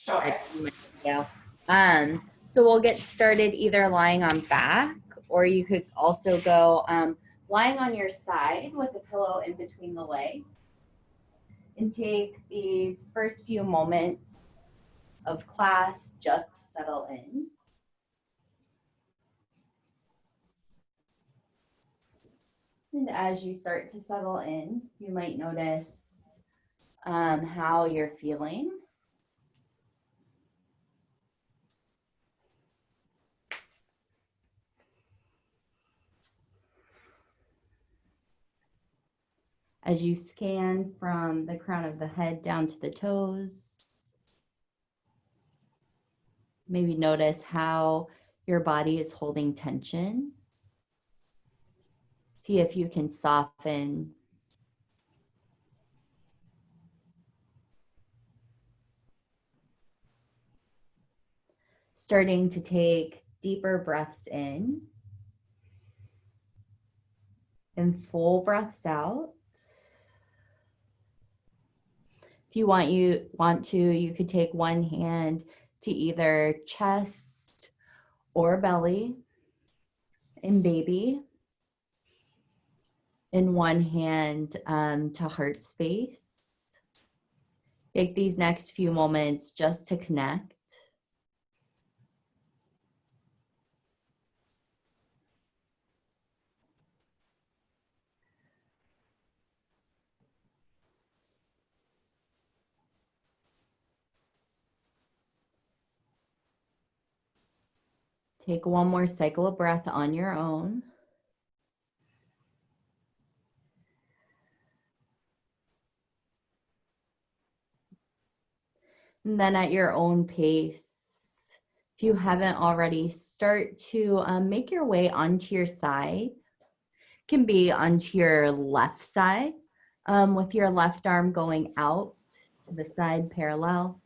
I'd see my video. So we'll get started either lying on back, or you could also go lying on your side with a pillow in between the legs, and take these first few moments of class just to settle in. And as you start to settle in, you might notice how you're feeling. As you scan from the crown of the head down to the toes, maybe notice how your body is holding tension. See if you can soften. Starting to take deeper breaths in and full breaths out. If you want to, you could take one hand to either chest or belly in baby, and one hand to heart space. Take these next few moments just to connect. Take one more cycle of breath on your own. And then at your own pace, if you haven't already, start to make your way onto your side. It can be onto your left side, with your left arm going out to the side parallel.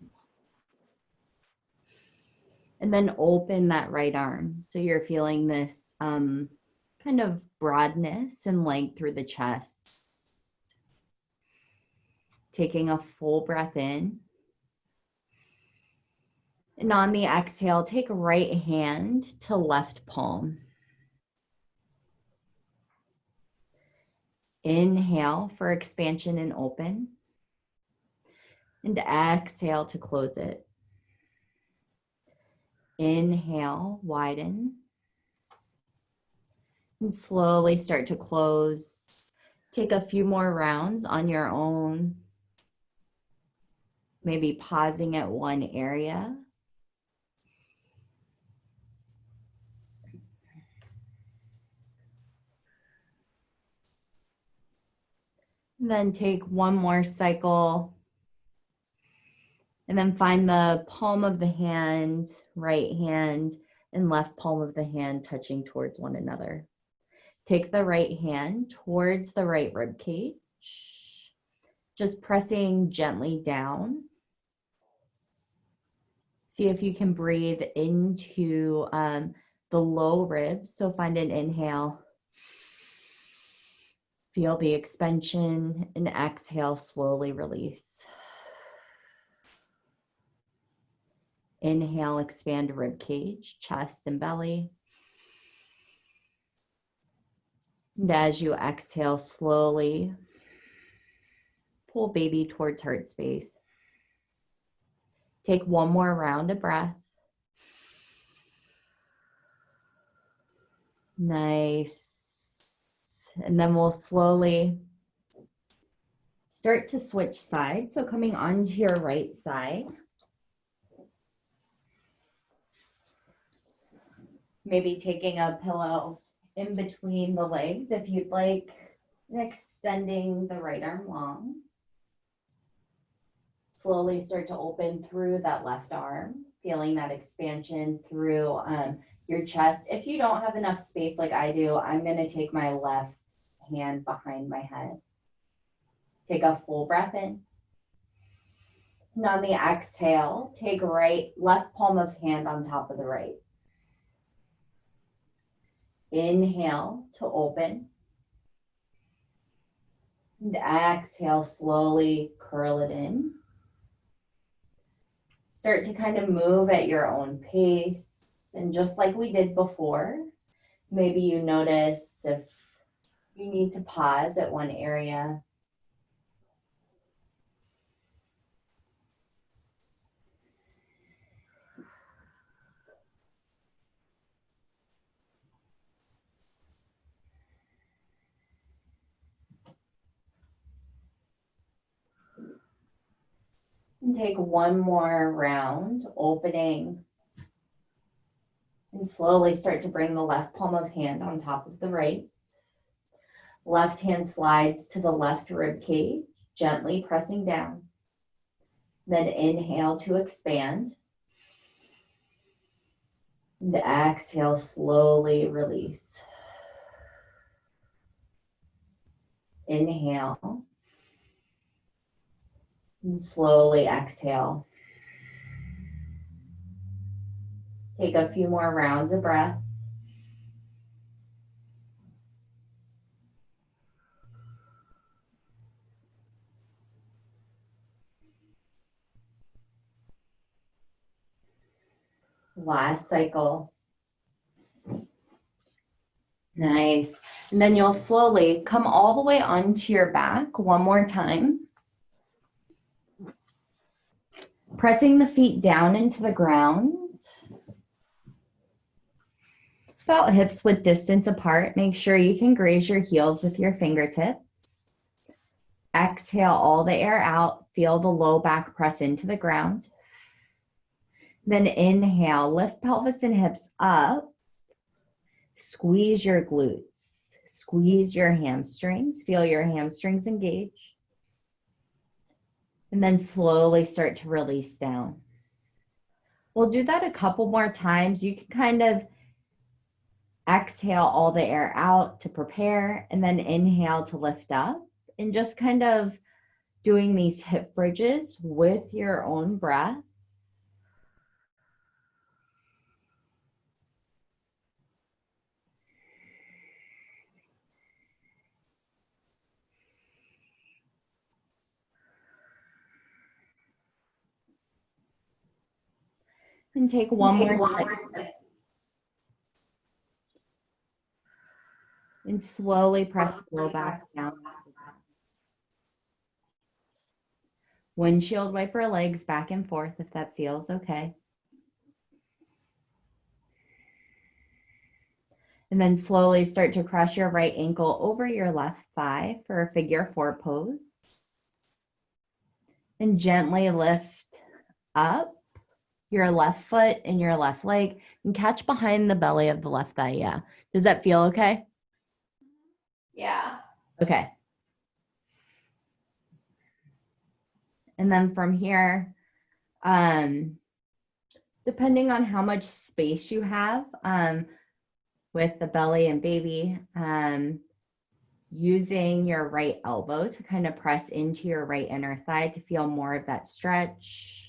And then open that right arm. So you're feeling this kind of broadness and length through the chest. Taking a full breath in. And on the exhale, take right hand to left palm. Inhale for expansion and open. And exhale to close it. Inhale, widen. And slowly start to close. Take a few more rounds on your own. Maybe pausing at one area. And then take one more cycle. And then find the palm of the hand, right hand, and left palm of the hand touching towards one another. Take the right hand towards the right rib cage, just pressing gently down. See if you can breathe into the low ribs. So find an inhale. Feel the expansion, and exhale, slowly release. Inhale, expand rib cage, chest and belly. And as you exhale, slowly pull baby towards heart space. Take one more round of breath. Nice. And then we'll slowly start to switch sides. So coming onto your right side. Maybe taking a pillow in between the legs if you'd like, and extending the right arm long. Slowly start to open through that left arm, feeling that expansion through your chest. If you don't have enough space like I do, I'm going to take my left hand behind my head. Take a full breath in. And on the exhale, take left palm of hand on top of the right. Inhale to open. And exhale, slowly curl it in. Start to kind of move at your own pace. And just like we did before, maybe you notice if you need to pause at one area. And take one more round, opening. And slowly start to bring the left palm of hand on top of the right. Left hand slides to the left rib cage, gently pressing down. Then inhale to expand. And exhale, slowly release. Inhale. And slowly exhale. Take a few more rounds of breath. Last cycle. Nice. And then you'll slowly come all the way onto your back one more time. Pressing the feet down into the ground. About hips width distance apart. Make sure you can graze your heels with your fingertips. Exhale all the air out. Feel the low back press into the ground. Then inhale, lift pelvis and hips up. Squeeze your glutes. Squeeze your hamstrings. Feel your hamstrings engage. And then slowly start to release down. We'll do that a couple more times. You can kind of exhale all the air out to prepare, and then inhale to lift up, and just kind of doing these hip bridges with your own breath. And take one more time. And slowly press the low back down. Windshield wiper legs back and forth if that feels okay. And then slowly start to cross your right ankle over your left thigh for a figure four pose. And gently lift up your left foot and your left leg and catch behind the belly of the left thigh. Yeah. Does that feel okay? Yeah. Okay. And then from here, depending on how much space you have with the belly and baby, using your right elbow to kind of press into your right inner thigh to feel more of that stretch.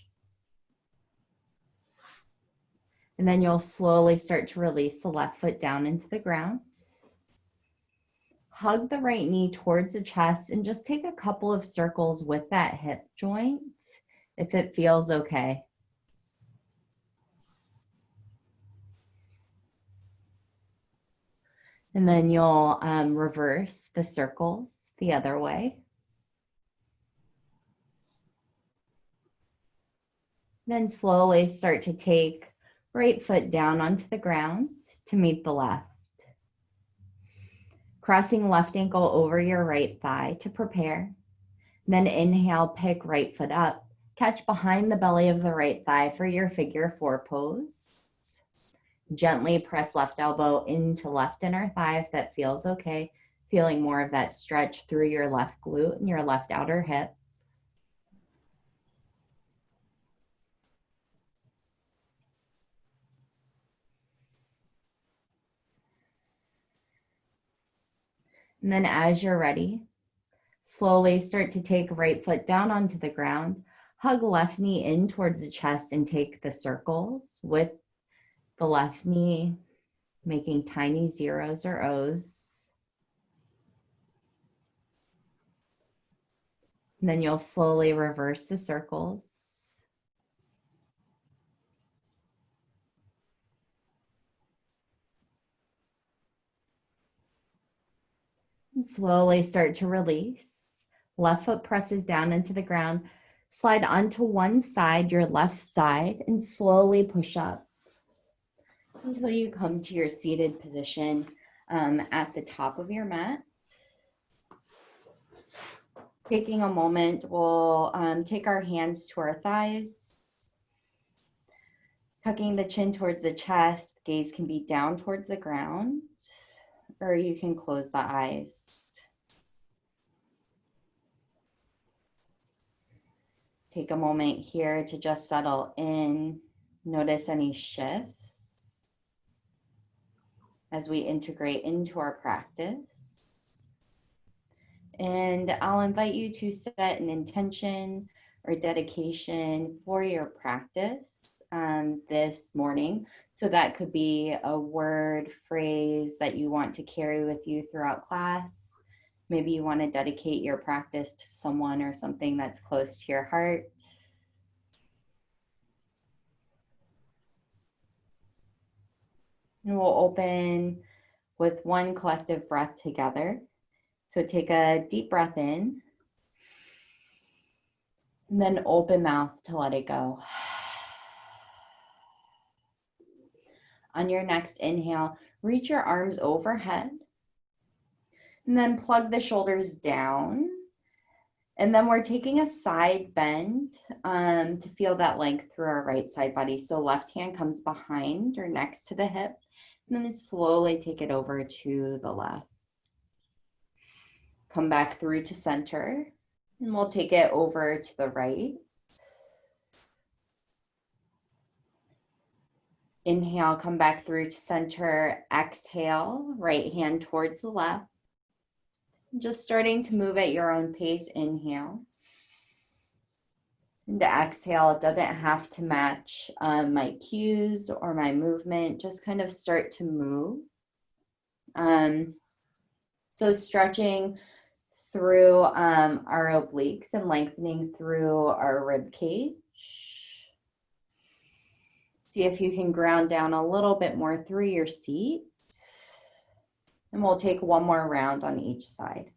And then you'll slowly start to release the left foot down into the ground. Hug the right knee towards the chest and just take a couple of circles with that hip joint if it feels okay. And then you'll reverse the circles the other way. Then slowly start to take right foot down onto the ground to meet the left. Crossing left ankle over your right thigh to prepare. Then inhale, pick right foot up. Catch behind the belly of the right thigh for your figure four pose. Gently press left elbow into left inner thigh if that feels okay. Feeling more of that stretch through your left glute and your left outer hip. And then as you're ready, slowly start to take right foot down onto the ground. Hug left knee in towards the chest and take the circles with the left knee, making tiny zeros or O's. And then you'll slowly reverse the circles. And slowly start to release. Left foot presses down into the ground. Slide onto one side, your left side, and slowly push up until you come to your seated position at the top of your mat. Taking a moment, we'll take our hands to our thighs, tucking the chin towards the chest. Gaze can be down towards the ground, or you can close the eyes. Take a moment here to just settle in. Notice any shifts as we integrate into our practice. And I'll invite you to set an intention or dedication for your practice this morning. So that could be a word, phrase that you want to carry with you throughout class. Maybe you want to dedicate your practice to someone or something that's close to your heart. And we'll open with one collective breath together. So take a deep breath in, and then open mouth to let it go. On your next inhale, reach your arms overhead, and then plug the shoulders down. And then we're taking a side bend to feel that length through our right side body. So left hand comes behind or next to the hip, and then slowly take it over to the left. Come back through to center, and we'll take it over to the right. Inhale, come back through to center. Exhale, right hand towards the left. Just starting to move at your own pace. Inhale. And to exhale, it doesn't have to match my cues or my movement. Just kind of start to move. So stretching through our obliques and lengthening through our rib cage. See if you can ground down a little bit more through your seat. And we'll take one more round on each side.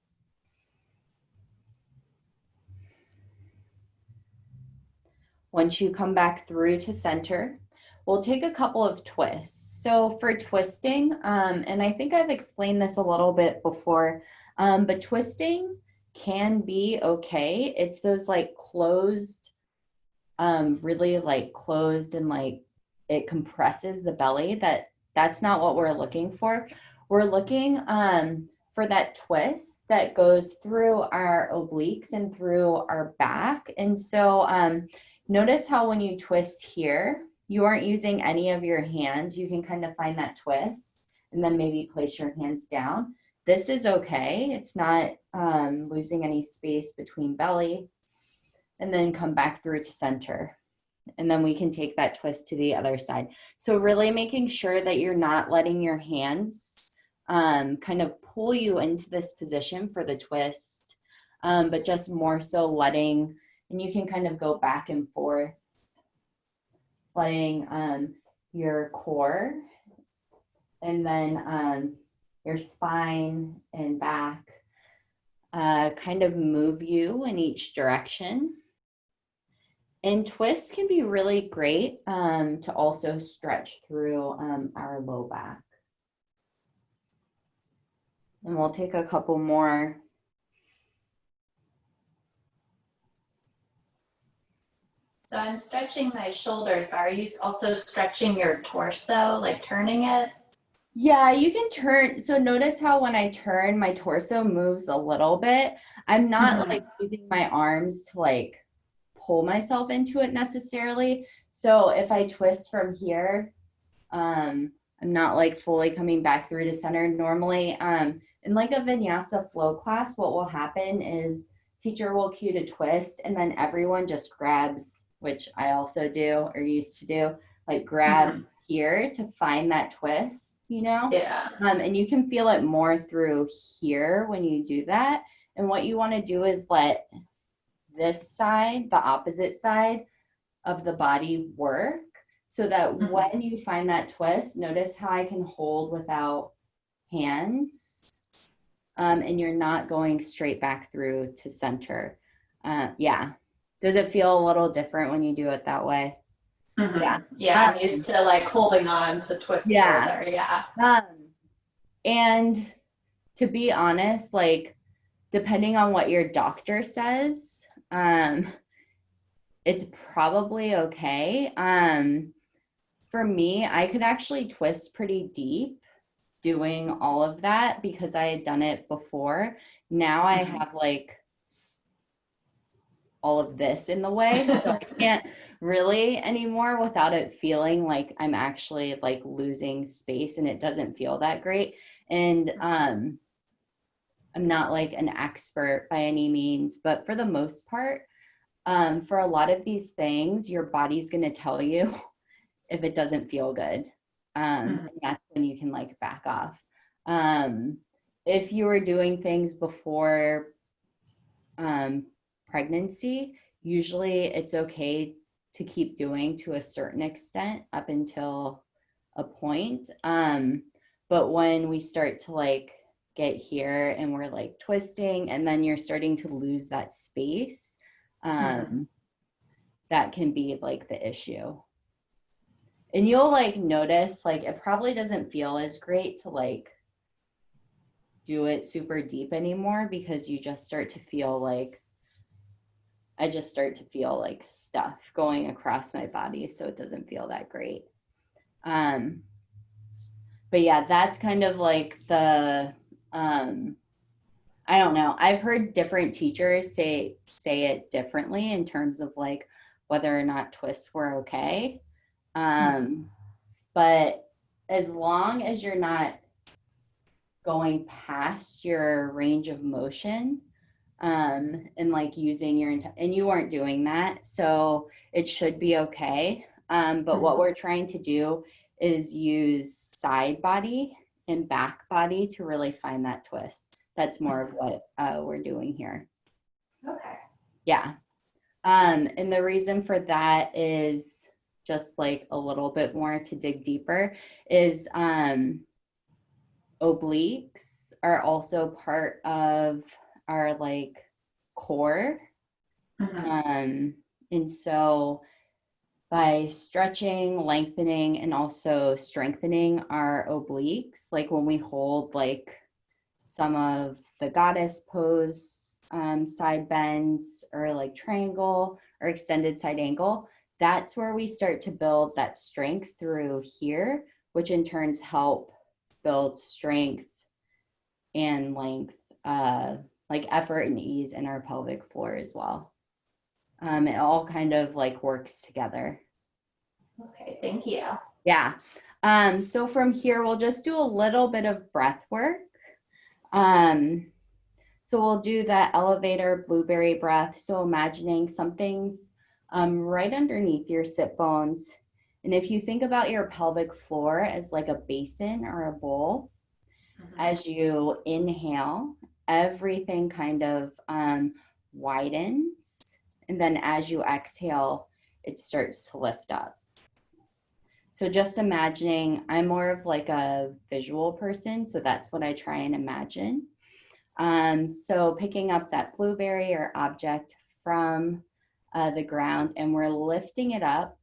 Once you come back through to center, we'll take a couple of twists. So for twisting, and I think I've explained this a little bit before, but twisting can be okay. It's those like closed, really like closed and like it compresses the belly. That's not what we're looking for. We're looking for that twist that goes through our obliques and through our back. And so notice how when you twist here, you aren't using any of your hands. You can kind of find that twist and then maybe place your hands down. This is okay. It's not losing any space between belly. And then come back through to center. And then we can take that twist to the other side. So really making sure that you're not letting your hands kind of pull you into this position for the twist, but just more so letting, and you can kind of go back and forth, letting your core and then your spine and back kind of move you in each direction. And twists can be really great to also stretch through our low back. And we'll take a couple more. So I'm stretching my shoulders, but are you also stretching your torso, like turning it? Yeah, you can turn. So notice how when I turn, my torso moves a little bit. I'm not like using my arms to like pull myself into it necessarily. So if I twist from here, I'm not like fully coming back through to center. Normally, in like a vinyasa flow class, what will happen is teacher will cue to twist and then everyone just grabs, which I also do or used to do, like grab here to find that twist, you know? Yeah. And you can feel it more through here when you do that. And what you want to do is let this side, the opposite side of the body work so that when you find that twist, notice how I can hold without hands. and you're not going straight back through to center. Yeah. Does it feel a little different when you do it that way? Yeah. Yeah, I'm used to like holding on to twist Yeah. shoulder. Yeah. And to be honest, like depending on what your doctor says, it's probably okay. For me, I could actually twist pretty deep doing all of that because I had done it before. Now I have like all of this in the way, so I can't really anymore without it feeling like I'm actually like losing space, and it doesn't feel that great. And I'm not like an expert by any means, but for the most part, for a lot of these things, your body's going to tell you if it doesn't feel good. And that's when you can like back off. If you were doing things before pregnancy, usually it's okay to keep doing to a certain extent up until a point. But when we start to like get here and we're like twisting and then you're starting to lose that space, that can be like the issue. And you'll like notice like it probably doesn't feel as great to like do it super deep anymore because you just start to feel like I just start to feel like stuff going across my body, so it doesn't feel that great. But yeah, that's kind of like the I don't know. I've heard different teachers say it differently in terms of like whether or not twists were okay. But as long as you're not going past your range of motion, and like using your and you weren't doing that, so it should be okay. But what we're trying to do is use side body and back body to really find that twist. That's more of what we're doing here. Okay. Yeah. And the reason for that is just like a little bit more to dig deeper is obliques are also part of our like core. And so by stretching, lengthening, and also strengthening our obliques, like when we hold like some of the goddess pose, side bends, or like triangle or extended side angle, that's where we start to build that strength through here, which in turns help build strength and length, like effort and ease in our pelvic floor as well. It all kind of like works together. Okay, thank you. Yeah. So from here, we'll just do a little bit of breath work. So we'll do that elevator blueberry breath. So imagining something's right underneath your sit bones. And if you think about your pelvic floor as like a basin or a bowl, as you inhale, everything kind of widens. And then as you exhale, it starts to lift up. So just imagining, I'm more of like a visual person, so that's what I try and imagine. So picking up that blueberry or object from the ground, and we're lifting it up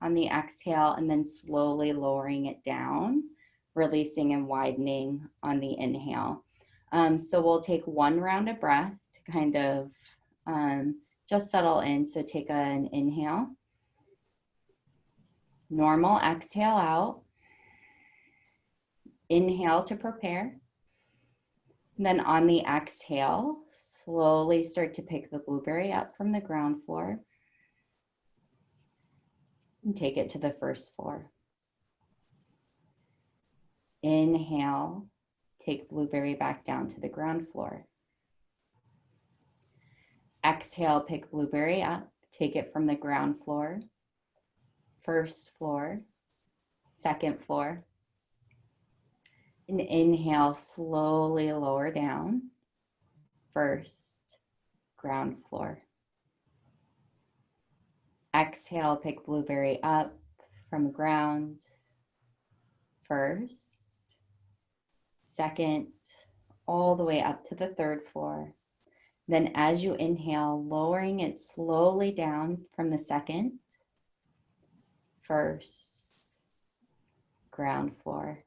on the exhale and then slowly lowering it down, releasing and widening on the inhale. So we'll take one round of breath to kind of just settle in. So take an inhale, normal exhale out, inhale to prepare. And then on the exhale, slowly start to pick the blueberry up from the ground floor and take it to the first floor. Inhale, take blueberry back down to the ground floor. Exhale, pick blueberry up, take it from the ground floor, first floor, second floor. And inhale, slowly lower down, first, ground floor. Exhale, pick blueberry up from ground, first, second, all the way up to the third floor. Then as you inhale, lowering it slowly down from the second, first, ground floor.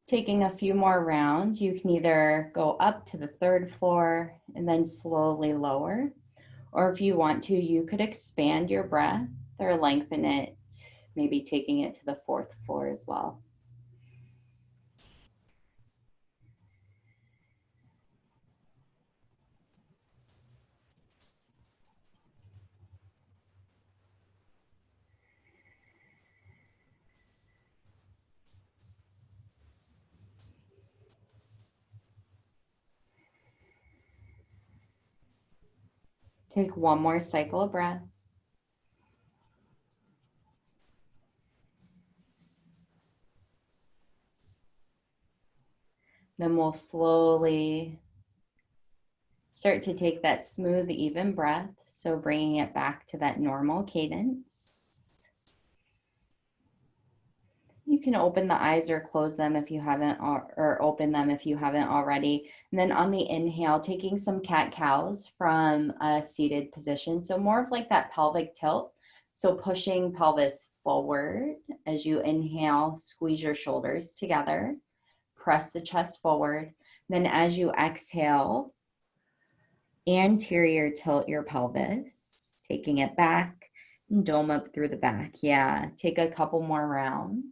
Taking a few more rounds, you can either go up to the third floor and then slowly lower, or if you want to, you could expand your breath or lengthen it, maybe taking it to the fourth floor as well. Take one more cycle of breath. Then we'll slowly start to take that smooth, even breath. So bringing it back to that normal cadence. You can open the eyes or close them if you haven't, or open them if you haven't already. And then on the inhale, taking some cat-cows from a seated position. So more of like that pelvic tilt. So pushing pelvis forward as you inhale, squeeze your shoulders together, press the chest forward. Then as you exhale, anterior tilt your pelvis, taking it back and dome up through the back. Yeah, take a couple more rounds.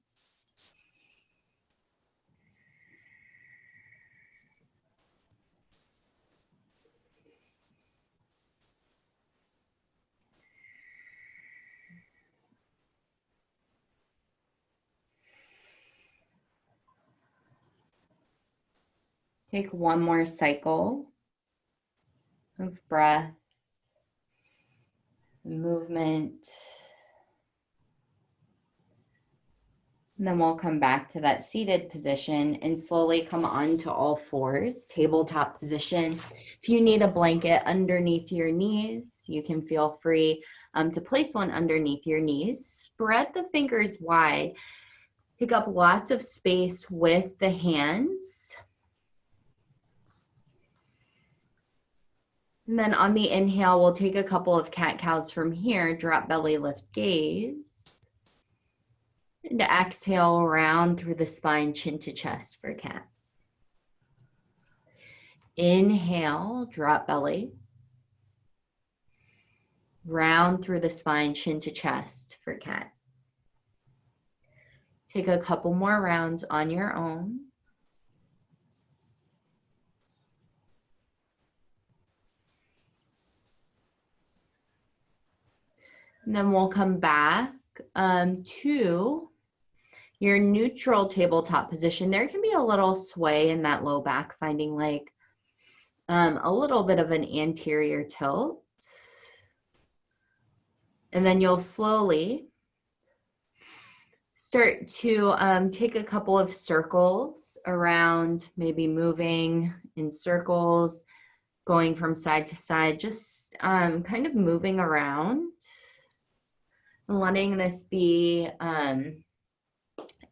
Take one more cycle of breath, movement. And then we'll come back to that seated position and slowly come onto all fours, tabletop position. If you need a blanket underneath your knees, you can feel free to place one underneath your knees. Spread the fingers wide. Pick up lots of space with the hands. And then on the inhale, we'll take a couple of cat-cows from here, drop belly, lift gaze. And exhale, round through the spine, chin to chest for cat. Inhale, drop belly. Round through the spine, chin to chest for cat. Take a couple more rounds on your own. And then we'll come back to your neutral tabletop position. There can be a little sway in that low back, finding like a little bit of an anterior tilt. And then you'll slowly start to take a couple of circles around, maybe moving in circles, going from side to side, just kind of moving around. Letting this be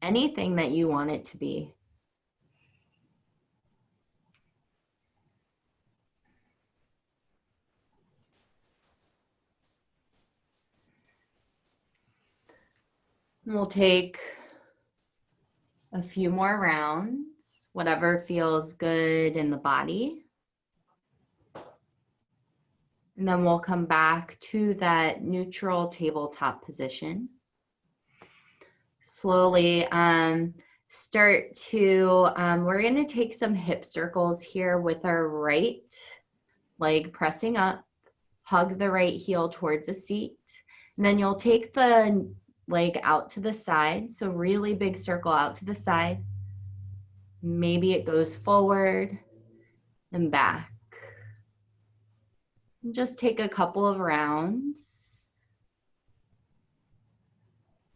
anything that you want it to be. And we'll take a few more rounds, whatever feels good in the body. And then we'll come back to that neutral tabletop position. Slowly start to, we're going to take some hip circles here with our right leg pressing up, hug the right heel towards a seat. And then you'll take the leg out to the side. So really big circle out to the side. Maybe it goes forward and back. And just take a couple of rounds.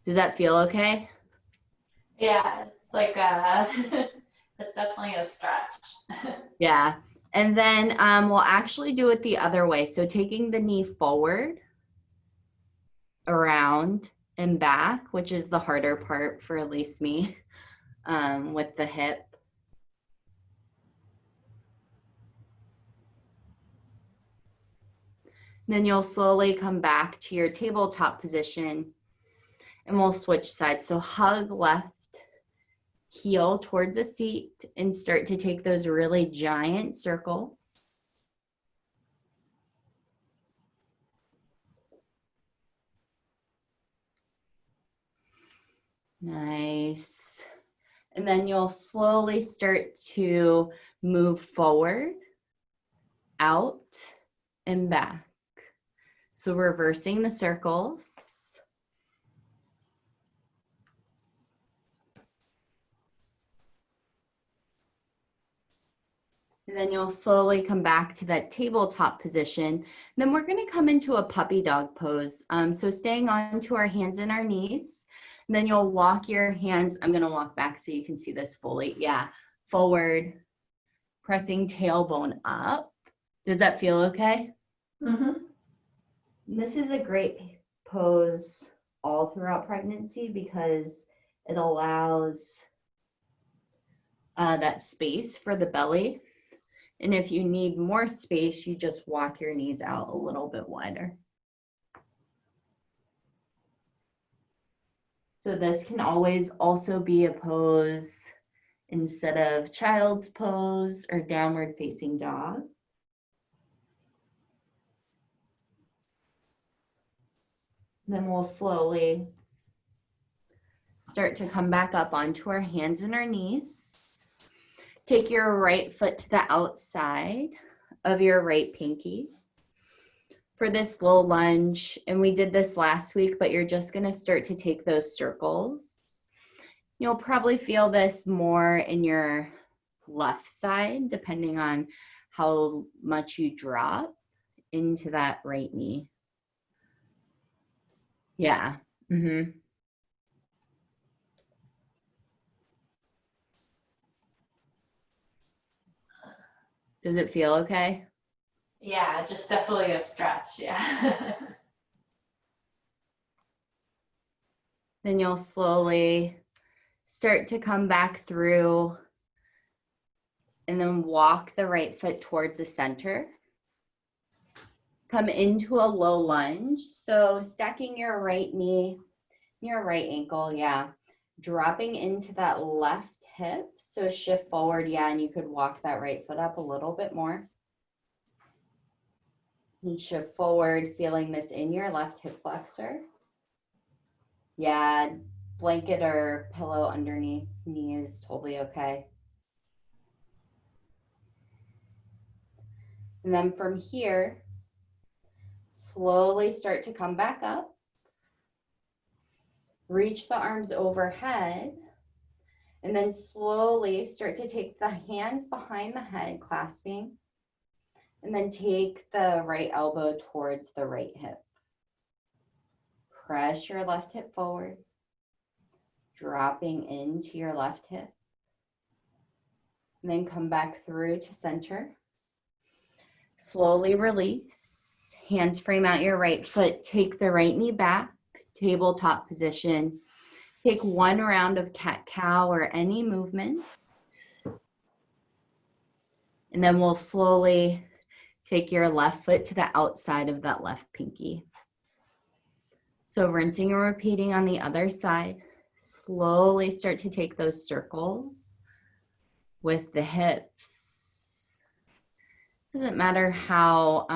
Does that feel okay? Yeah, it's like it's definitely a stretch. Yeah. And then we'll actually do it the other way. So taking the knee forward, around and back, which is the harder part for at least me with the hip. Then you'll slowly come back to your tabletop position and we'll switch sides. So hug left heel towards the seat and start to take those really giant circles. Nice. And then you'll slowly start to move forward, out, and back. So reversing the circles. And then you'll slowly come back to that tabletop position. And then we're going to come into a puppy dog pose. So staying onto our hands and our knees. And then you'll walk your hands. I'm going to walk back so you can see this fully. Yeah. Forward, pressing tailbone up. Does that feel okay? Mm-hmm. This is a great pose all throughout pregnancy because it allows that space for the belly. And if you need more space, you just walk your knees out a little bit wider. So this can always also be a pose instead of child's pose or downward facing dog. Then we'll slowly start to come back up onto our hands and our knees. Take your right foot to the outside of your right pinky for this low lunge. And we did this last week, but you're just going to start to take those circles. You'll probably feel this more in your left side, depending on how much you drop into that right knee. Yeah. Mm-hmm. Does it feel okay? Yeah, just definitely a stretch. Yeah. Then you'll slowly start to come back through and then walk the right foot towards the center. Come into a low lunge. So stacking your right knee, your right ankle, yeah. Dropping into that left hip. So shift forward, yeah, and you could walk that right foot up a little bit more. And shift forward, feeling this in your left hip flexor. Yeah, blanket or pillow underneath knee is totally okay. And then from here, slowly start to come back up. Reach the arms overhead. And then slowly start to take the hands behind the head, clasping. And then take the right elbow towards the right hip. Press your left hip forward. Dropping into your left hip. And then come back through to center. Slowly release. Hands frame out your right foot. Take the right knee back. Tabletop position. Take one round of cat-cow or any movement. And then we'll slowly take your left foot to the outside of that left pinky. So rinsing and repeating on the other side. Slowly start to take those circles with the hips. Doesn't matter how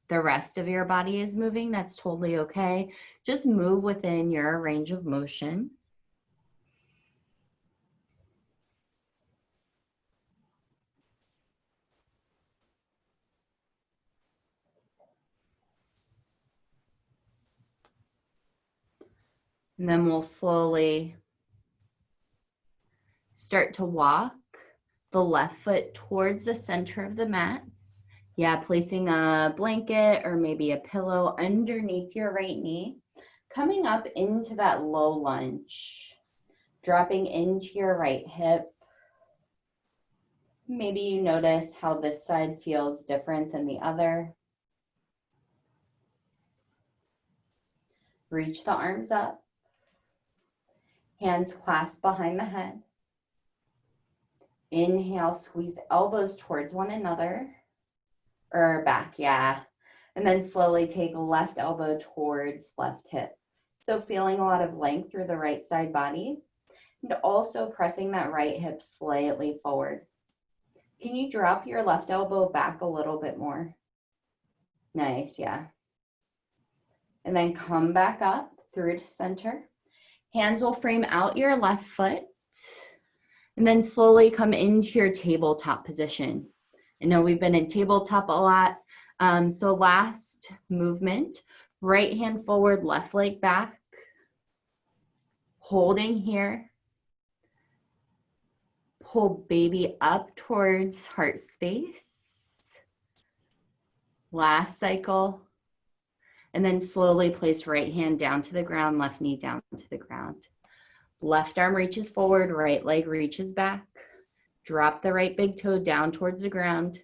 the rest of your body is moving, that's totally okay. Just move within your range of motion. And then we'll slowly start to walk the left foot towards the center of the mat. Yeah, placing a blanket or maybe a pillow underneath your right knee. Coming up into that low lunge. Dropping into your right hip. Maybe you notice how this side feels different than the other. Reach the arms up. Hands clasped behind the head. Inhale, squeeze elbows towards one another. Or back, yeah. And then slowly take left elbow towards left hip. So feeling a lot of length through the right side body, and also pressing that right hip slightly forward. Can you drop your left elbow back a little bit more? Nice, yeah. And then come back up through to center. Hands will frame out your left foot. And then slowly come into your tabletop position. I know we've been in tabletop a lot. So last movement, right hand forward, left leg back. Holding here. Pull baby up towards heart space. Last cycle. And then slowly place right hand down to the ground, left knee down to the ground. Left arm reaches forward, right leg reaches back. Drop the right big toe down towards the ground.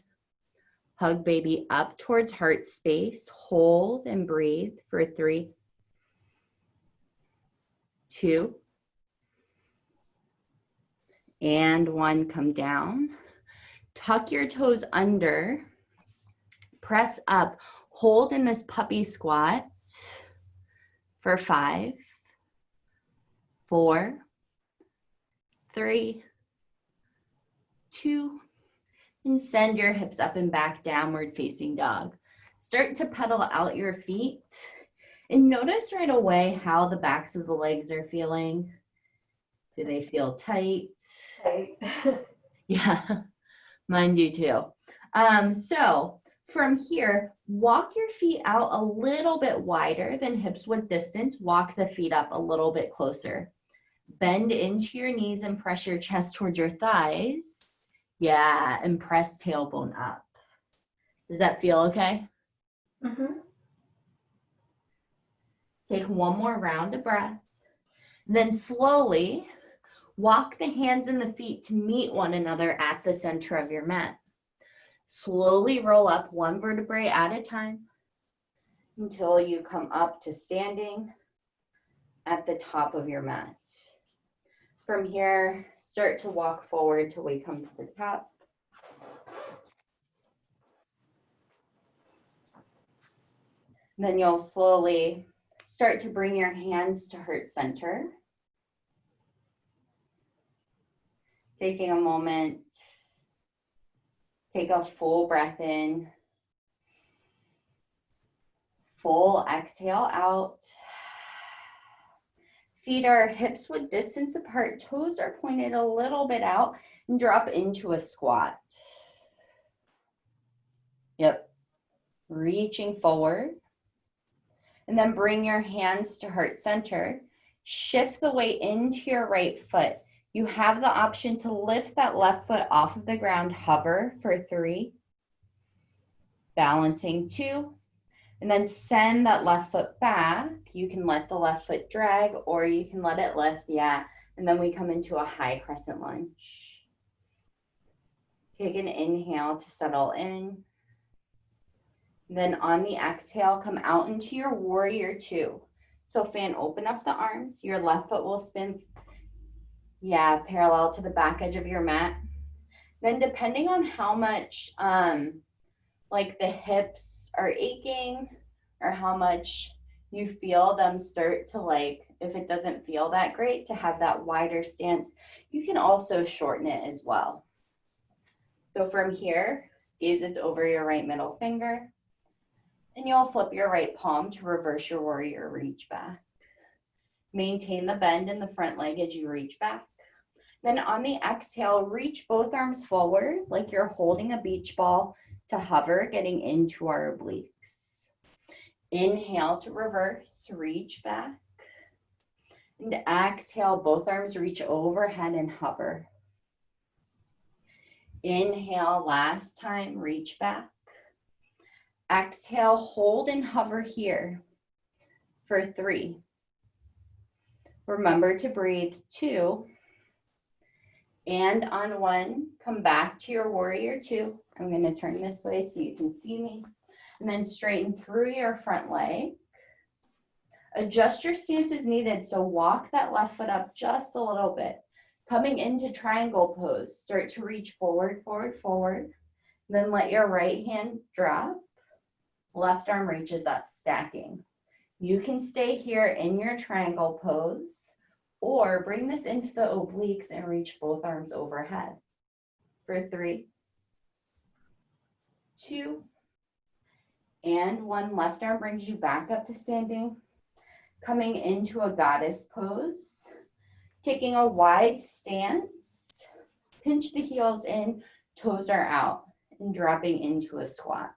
Hug baby up towards heart space. Hold and breathe for 3, 2, and 1. Come down. Tuck your toes under. Press up. Hold in this puppy squat for 5, 4, 3, 2, and send your hips up and back, downward facing dog. Start to pedal out your feet and notice right away how the backs of the legs are feeling. Do they feel tight? Tight. Yeah, mine do too. So from here, walk your feet out a little bit wider than hips width distance. Walk the feet up a little bit closer. Bend into your knees and press your chest towards your thighs. Yeah, and press tailbone up. Does that feel okay? Mm-hmm. Take one more round of breath. Then slowly walk the hands and the feet to meet one another at the center of your mat. Slowly roll up one vertebrae at a time until you come up to standing at the top of your mat. From here, start to walk forward till we come to the top. Then you'll slowly start to bring your hands to heart center. Taking a moment, take a full breath in, full exhale out. Feet are hips width distance apart, toes are pointed a little bit out, and drop into a squat. Yep, reaching forward. And then bring your hands to heart center. Shift the weight into your right foot. You have the option to lift that left foot off of the ground, hover for 3, balancing 2, and then send that left foot back. You can let the left foot drag or you can let it lift, yeah. And then we come into a high crescent lunge. Take an inhale to settle in. Then on the exhale, come out into your warrior 2. So fan, open up the arms. Your left foot will spin, yeah, parallel to the back edge of your mat. Then depending on how much like the hips are aching or how much you feel them start to like, if it doesn't feel that great, to have that wider stance, you can also shorten it as well. So from here, gaze is over your right middle finger. And you'll flip your right palm to reverse your warrior reach back. Maintain the bend in the front leg as you reach back. Then on the exhale, reach both arms forward like you're holding a beach ball to hover, getting into our obliques. Inhale to reverse, reach back. And exhale, both arms reach overhead and hover. Inhale, last time, reach back. Exhale, hold and hover here for 3. Remember to breathe 2. And on 1, come back to your warrior 2. I'm going to turn this way so you can see me. And then straighten through your front leg. Adjust your stance as needed. So walk that left foot up just a little bit. Coming into triangle pose, start to reach forward, forward, forward. Then let your right hand drop. Left arm reaches up, stacking. You can stay here in your triangle pose or bring this into the obliques and reach both arms overhead. For 3, 2, and 1. Left arm brings you back up to standing. Coming into a goddess pose. Taking a wide stance. Pinch the heels in, toes are out, and dropping into a squat.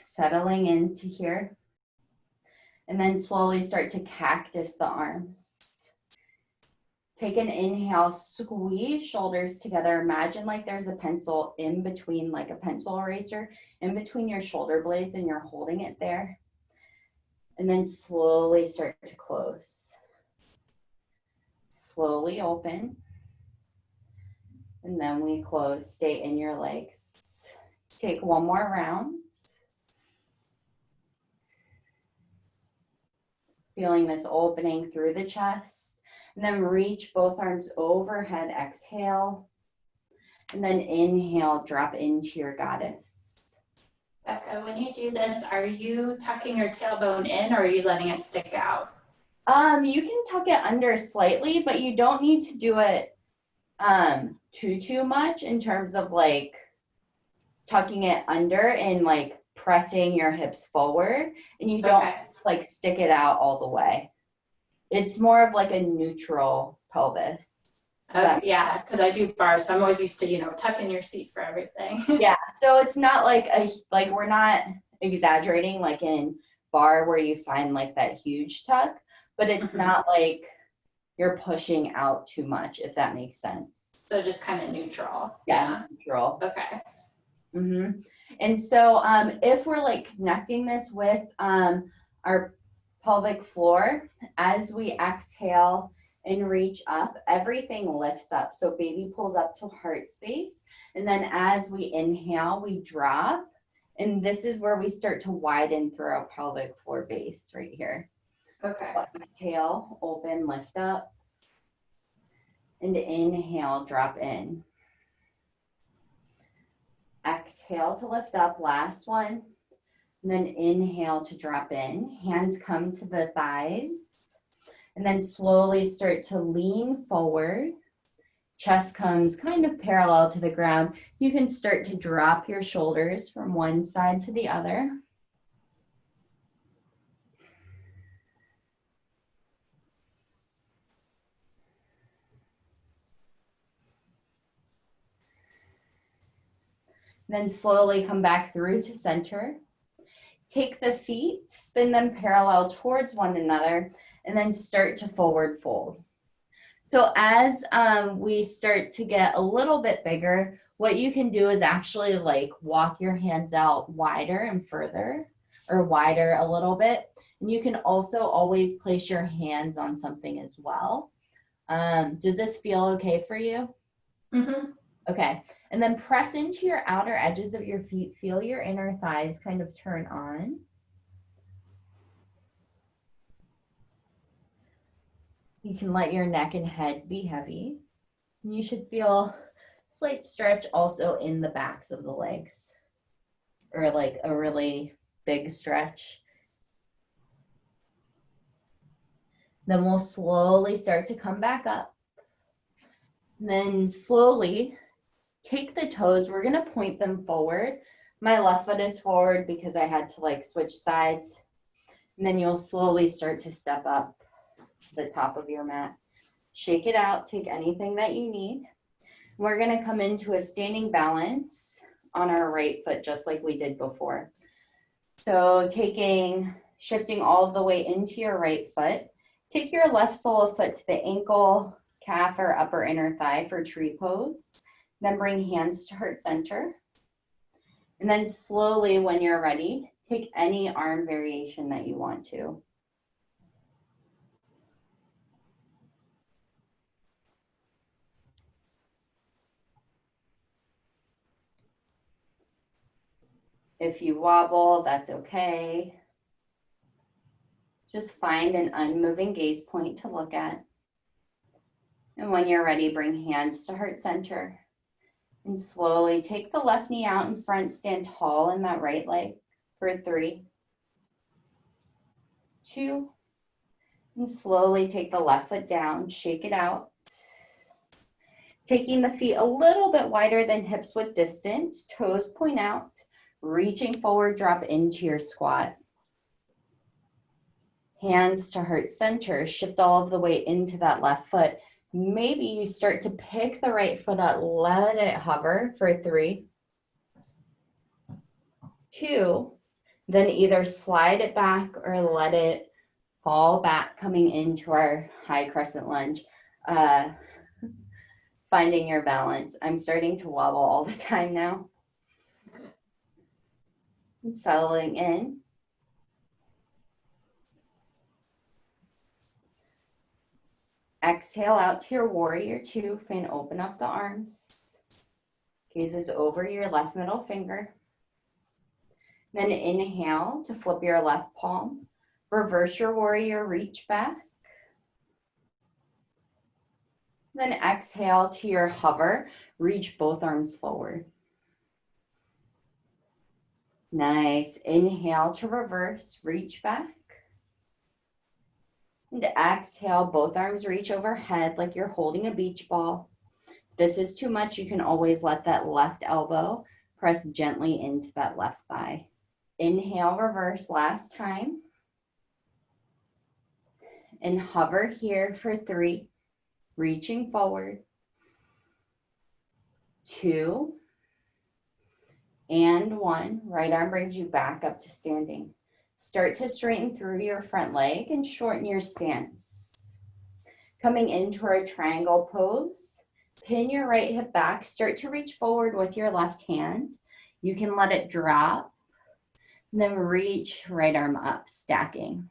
Settling into here. And then slowly start to cactus the arms. Take an inhale, squeeze shoulders together. Imagine like there's a pencil in between, like a pencil eraser, in between your shoulder blades and you're holding it there. And then slowly start to close. Slowly open. And then we close. Stay in your legs. Take one more round. Feeling this opening through the chest. And then reach both arms overhead. Exhale. And then inhale, drop into your goddess. Becca, when you do this, are you tucking your tailbone in or are you letting it stick out? You can tuck it under slightly, but you don't need to do it too much in terms of like tucking it under and like pressing your hips forward, and you don't like stick it out all the way. It's more of like a neutral pelvis. Yeah, because I do bars, so I'm always used to, you know, tucking your seat for everything. Yeah, so it's not like we're not exaggerating like in bar where you find like that huge tuck, but it's not like you're pushing out too much, if that makes sense. So just kind of neutral. Yeah, neutral. Okay. And so if we're like connecting this with our pelvic floor, as we exhale and reach up, everything lifts up. So baby pulls up to heart space. And then as we inhale, we drop. And this is where we start to widen through our pelvic floor base right here. Okay. So exhale, open, lift up. And inhale, drop in. Exhale to lift up, last one. And then inhale to drop in. Hands come to the thighs. And then slowly start to lean forward. Chest comes kind of parallel to the ground. You can start to drop your shoulders from one side to the other. Then slowly come back through to center. Take the feet, spin them parallel towards one another, and then start to forward fold. So as we start to get a little bit bigger, what you can do is actually like walk your hands out wider and further, or wider a little bit. And you can also always place your hands on something as well. Does this feel okay for you? Okay. And then press into your outer edges of your feet. Feel your inner thighs kind of turn on. You can let your neck and head be heavy. And you should feel slight stretch also in the backs of the legs, or like a really big stretch. Then we'll slowly start to come back up. And then slowly take the toes. We're gonna point them forward. My left foot is forward because I had to like switch sides. And then you'll slowly start to step up the top of your mat. Shake it out, take anything that you need. We're gonna come into a standing balance on our right foot, just like we did before. So shifting all of the way into your right foot. Take your left sole of foot to the ankle, calf, or upper inner thigh for tree pose. Then bring hands to heart center. And then slowly, when you're ready, take any arm variation that you want to. If you wobble, that's okay. Just find an unmoving gaze point to look at. And when you're ready, bring hands to heart center. And slowly take the left knee out in front, stand tall in that right leg for 3, 2, and slowly take the left foot down, shake it out. Taking the feet a little bit wider than hips width distance, toes point out, reaching forward, drop into your squat. Hands to heart center, shift all of the way into that left foot. Maybe you start to pick the right foot up, let it hover for 3, 2, then either slide it back or let it fall back, coming into our high crescent lunge. Finding your balance. I'm starting to wobble all the time now. And settling in. Exhale out to your warrior 2 and open up the arms. Gazes over your left middle finger. Then inhale to flip your left palm. Reverse your warrior, reach back. Then exhale to your hover, reach both arms forward. Nice. Inhale to reverse, reach back. And exhale, both arms reach overhead like you're holding a beach ball. If this is too much, you can always let that left elbow press gently into that left thigh. Inhale, reverse, last time. And hover here for 3, reaching forward. 2, and 1. Right arm brings you back up to standing. Start to straighten through your front leg and shorten your stance. Coming into our triangle pose, pin your right hip back, start to reach forward with your left hand. You can let it drop, and then reach right arm up, stacking.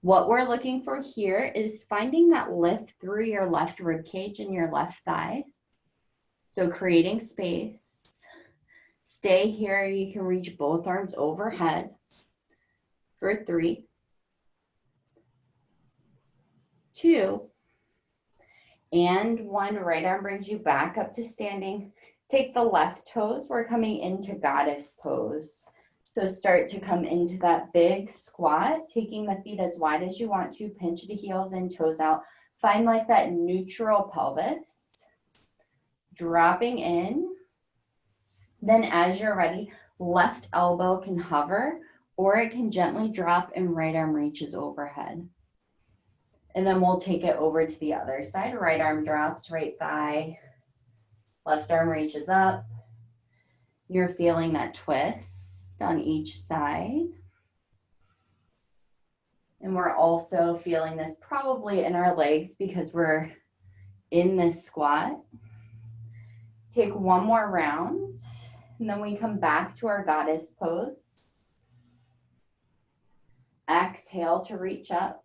What we're looking for here is finding that lift through your left rib cage and your left thigh. So creating space. Stay here, you can reach both arms overhead for 3, 2, and 1. Right arm brings you back up to standing. Take the left toes, we're coming into goddess pose. So start to come into that big squat, taking the feet as wide as you want to, pinch the heels and toes out. Find like that neutral pelvis. Dropping in. Then as you're ready, left elbow can hover or it can gently drop and right arm reaches overhead. And then we'll take it over to the other side. Right arm drops, right thigh, left arm reaches up. You're feeling that twist on each side. And we're also feeling this probably in our legs because we're in this squat. Take one more round. And then we come back to our goddess pose. Exhale to reach up.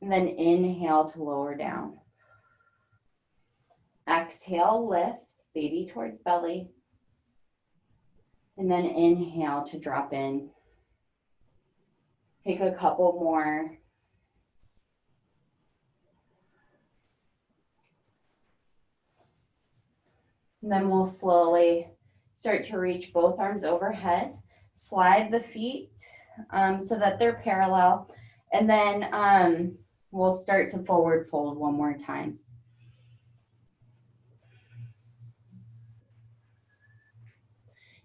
And then inhale to lower down. Exhale, lift, baby towards belly. And then inhale to drop in. Take a couple more. And then we'll slowly start to reach both arms overhead. Slide the feet so that they're parallel. And then we'll start to forward fold one more time.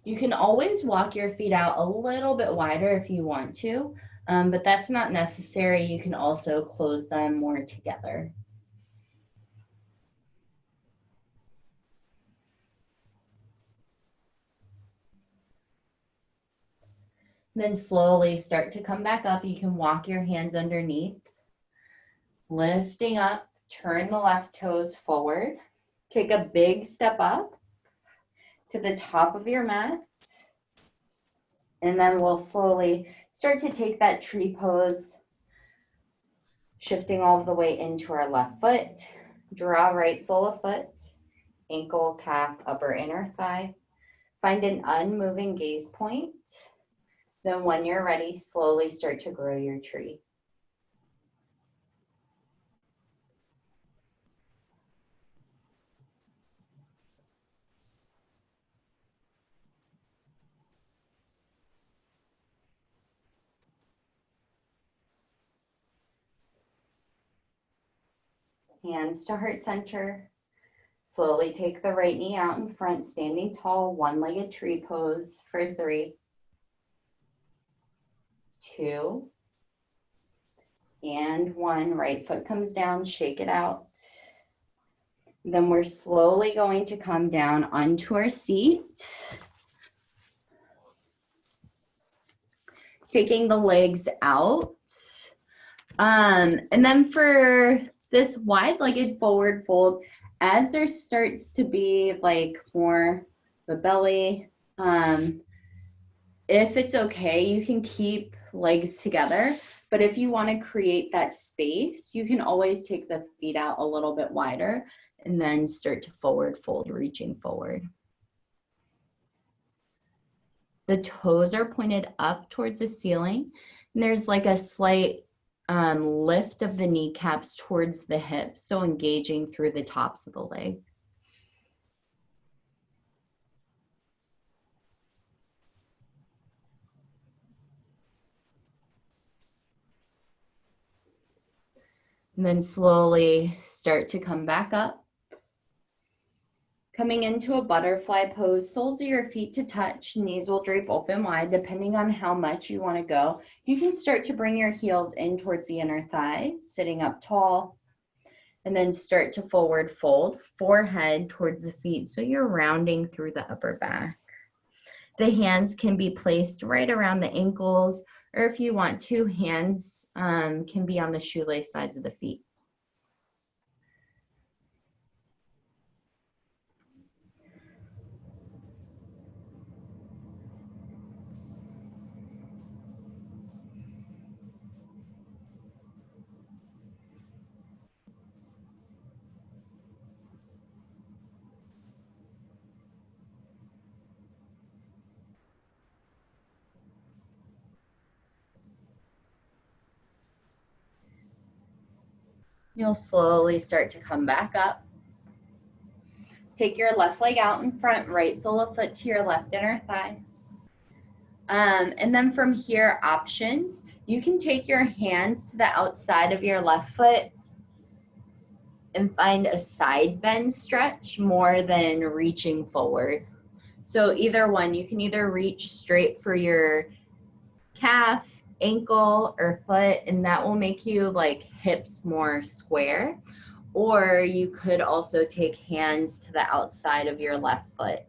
You can always walk your feet out a little bit wider if you want to, but that's not necessary. You can also close them more together. Then slowly start to come back up. You can walk your hands underneath. Lifting up, turn the left toes forward. Take a big step up to the top of your mat. And then we'll slowly start to take that tree pose, shifting all the way into our left foot. Draw right sole of foot, ankle, calf, upper inner thigh. Find an unmoving gaze point. Then when you're ready, slowly start to grow your tree. Hands to heart center. Slowly take the right knee out in front, standing tall, one-legged tree pose for 3, 2, and 1. Right foot comes down, shake it out. Then we're slowly going to come down onto our seat. Taking the legs out. And then for this wide-legged forward fold, as there starts to be like more the belly, if it's okay, you can keep legs together. But if you want to create that space, you can always take the feet out a little bit wider and then start to forward fold, reaching forward. The toes are pointed up towards the ceiling, and there's like a slight lift of the kneecaps towards the hips, so engaging through the tops of the legs. And then slowly start to come back up. Coming into a butterfly pose, soles of your feet to touch, knees will drape open wide depending on how much you want to go. You can start to bring your heels in towards the inner thighs, sitting up tall, and then start to forward fold, forehead towards the feet, so you're rounding through the upper back. The hands can be placed right around the ankles, or if you want to, hands can be on the shoelace sides of the feet. You'll slowly start to come back up. Take your left leg out in front, right sole of foot to your left inner thigh. And then from here, options. You can take your hands to the outside of your left foot and find a side bend stretch more than reaching forward. So either one, you can either reach straight for your calf, ankle, or foot, and that will make you like hips more square. Or you could also take hands to the outside of your left foot.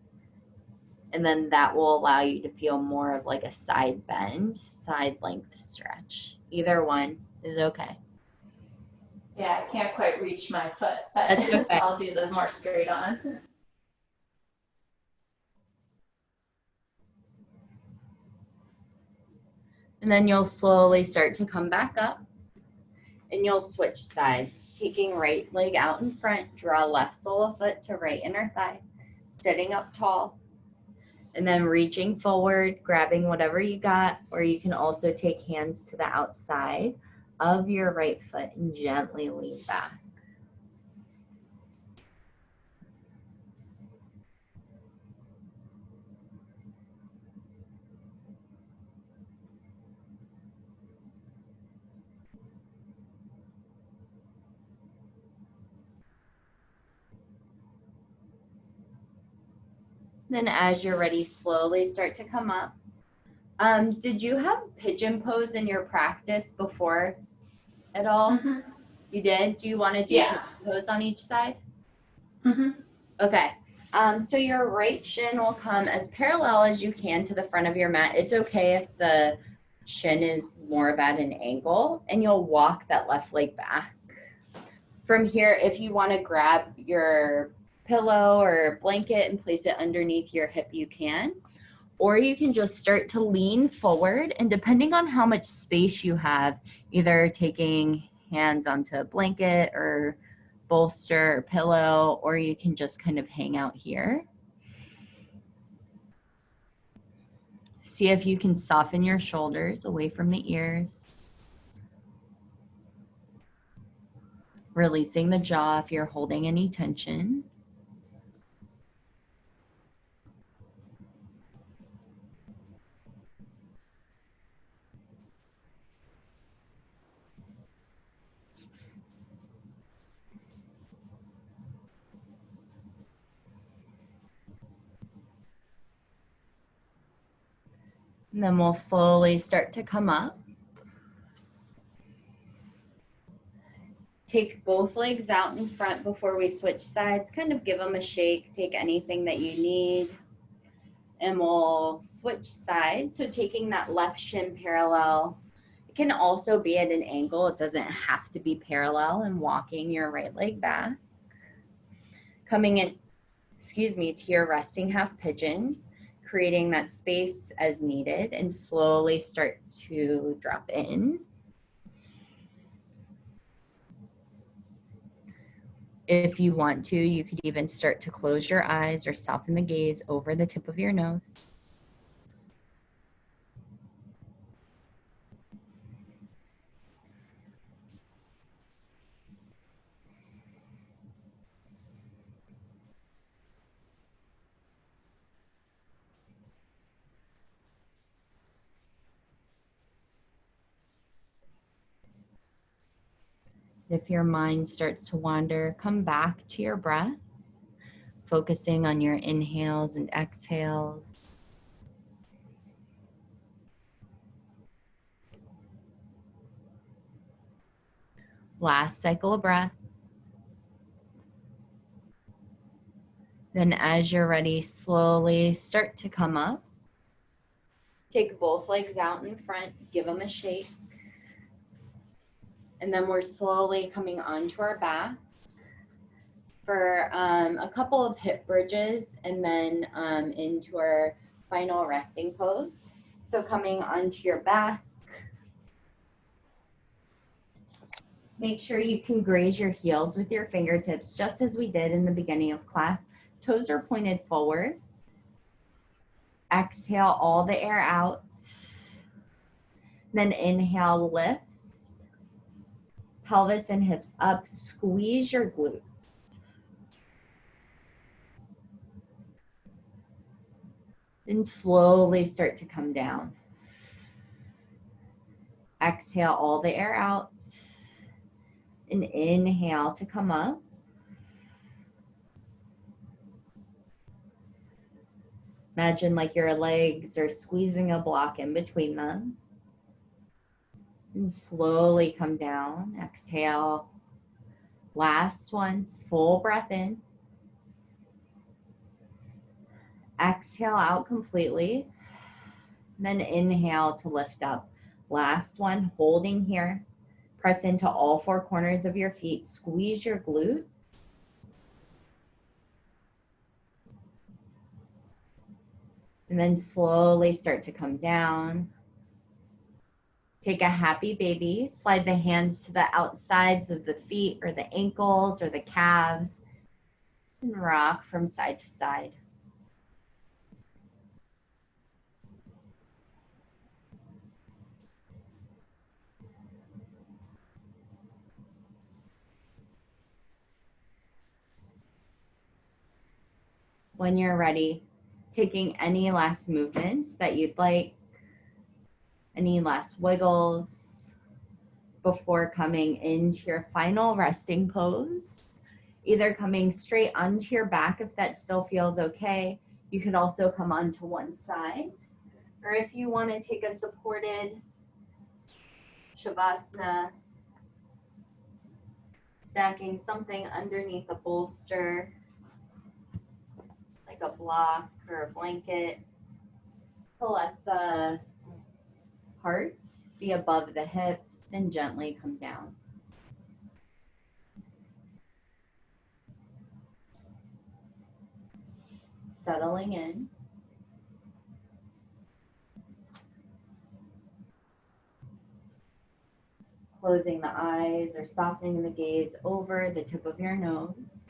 And then that will allow you to feel more of like a side bend, side length stretch. Either one is okay. Yeah, I can't quite reach my foot, but That's okay. so I'll do the more straight on. And then you'll slowly start to come back up and you'll switch sides, taking right leg out in front, draw left sole of foot to right inner thigh, sitting up tall, and then reaching forward, grabbing whatever you got, or you can also take hands to the outside of your right foot and gently lean back. Then as you're ready, slowly start to come up. Did you have pigeon pose in your practice before at all? Mm-hmm. You did? Do you want to do pigeon pose on each side? Mm-hmm. Okay. So your right shin will come as parallel as you can to the front of your mat. It's okay if the shin is more of at an angle, and you'll walk that left leg back. From here, if you want to grab your pillow or blanket and place it underneath your hip, you can. Or you can just start to lean forward, and depending on how much space you have, either taking hands onto a blanket or bolster or pillow, or you can just kind of hang out here. See if you can soften your shoulders away from the ears. Releasing the jaw if you're holding any tension. And then we'll slowly start to come up. Take both legs out in front before we switch sides. Kind of give them a shake. Take anything that you need. And we'll switch sides. So taking that left shin parallel. It can also be at an angle. It doesn't have to be parallel, and walking your right leg back. Coming in, to your resting half pigeon, creating that space as needed, and slowly start to drop in. If you want to, you could even start to close your eyes or soften the gaze over the tip of your nose. If your mind starts to wander, come back to your breath, focusing on your inhales and exhales. Last cycle of breath. Then as you're ready, slowly start to come up. Take both legs out in front, give them a shake. And then we're slowly coming onto our back for a couple of hip bridges and then into our final resting pose. So coming onto your back, make sure you can graze your heels with your fingertips, just as we did in the beginning of class. Toes are pointed forward. Exhale all the air out. Then inhale, lift. Pelvis and hips up. Squeeze your glutes. Then slowly start to come down. Exhale all the air out. And inhale to come up. Imagine like your legs are squeezing a block in between them. And slowly come down. Exhale. Last one. Full breath in. Exhale out completely. Then inhale to lift up. Last one. Holding here. Press into all four corners of your feet. Squeeze your glute. And then slowly start to come down. Take a happy baby. Slide the hands to the outsides of the feet or the ankles or the calves. And rock from side to side. When you're ready, taking any last movements that you'd like, any last wiggles before coming into your final resting pose. Either coming straight onto your back if that still feels okay. You could also come onto one side. Or if you want to take a supported Shavasana, stacking something underneath a bolster, like a block or a blanket, to let the heart be above the hips and gently come down. Settling in. Closing the eyes or softening the gaze over the tip of your nose.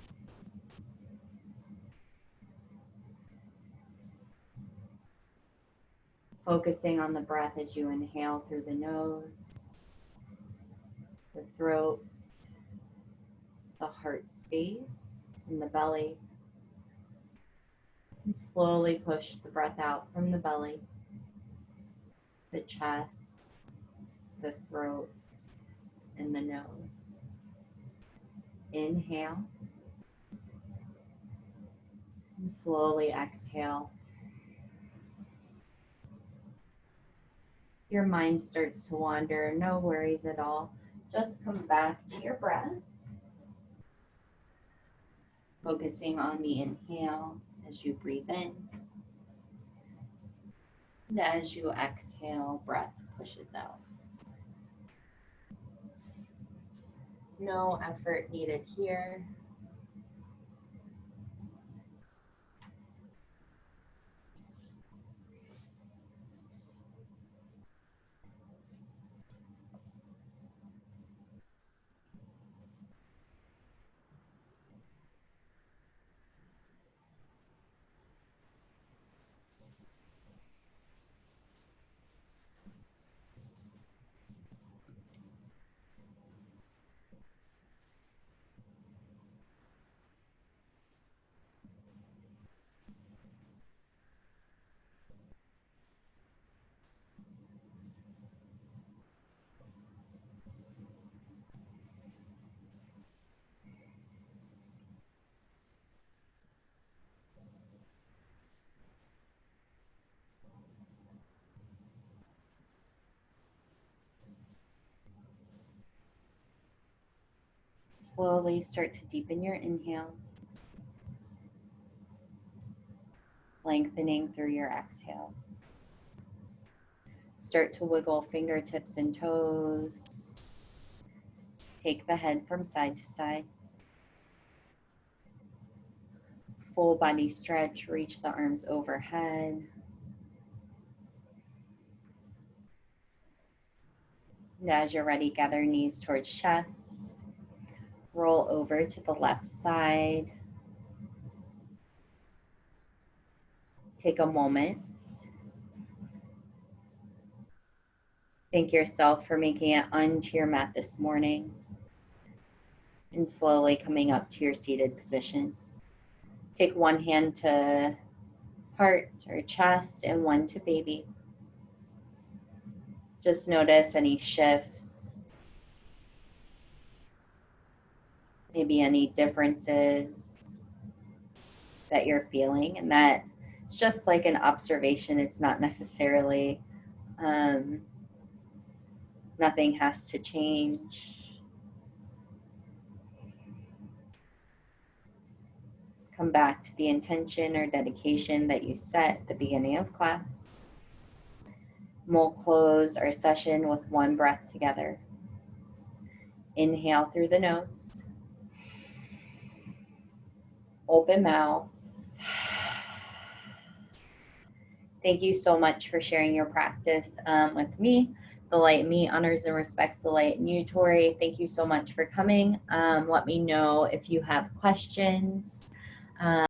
Focusing on the breath as you inhale through the nose, the throat, the heart space, and the belly. And slowly push the breath out from the belly, the chest, the throat, and the nose. Inhale. And slowly exhale. your mind starts to wander, no worries at all. Just come back to your breath, focusing on the inhale as you breathe in. And as you exhale, breath pushes out. No effort needed here. Slowly start to deepen your inhales, lengthening through your exhales. Start to wiggle fingertips and toes. Take the head from side to side. Full body stretch, reach the arms overhead. And as you're ready, gather knees towards chest. Roll over to the left side. Take a moment. Thank yourself for making it onto your mat this morning and slowly coming up to your seated position. Take one hand to heart or chest and one to baby. Just notice any shifts, maybe any differences that you're feeling, and that it's just like an observation. It's not necessarily, nothing has to change. Come back to the intention or dedication that you set at the beginning of class. We'll close our session with one breath together. Inhale through the nose. Open mouth. Thank you so much for sharing your practice with me. The light in me honors and respects the light in you, Tori. Thank you so much for coming. Let me know if you have questions.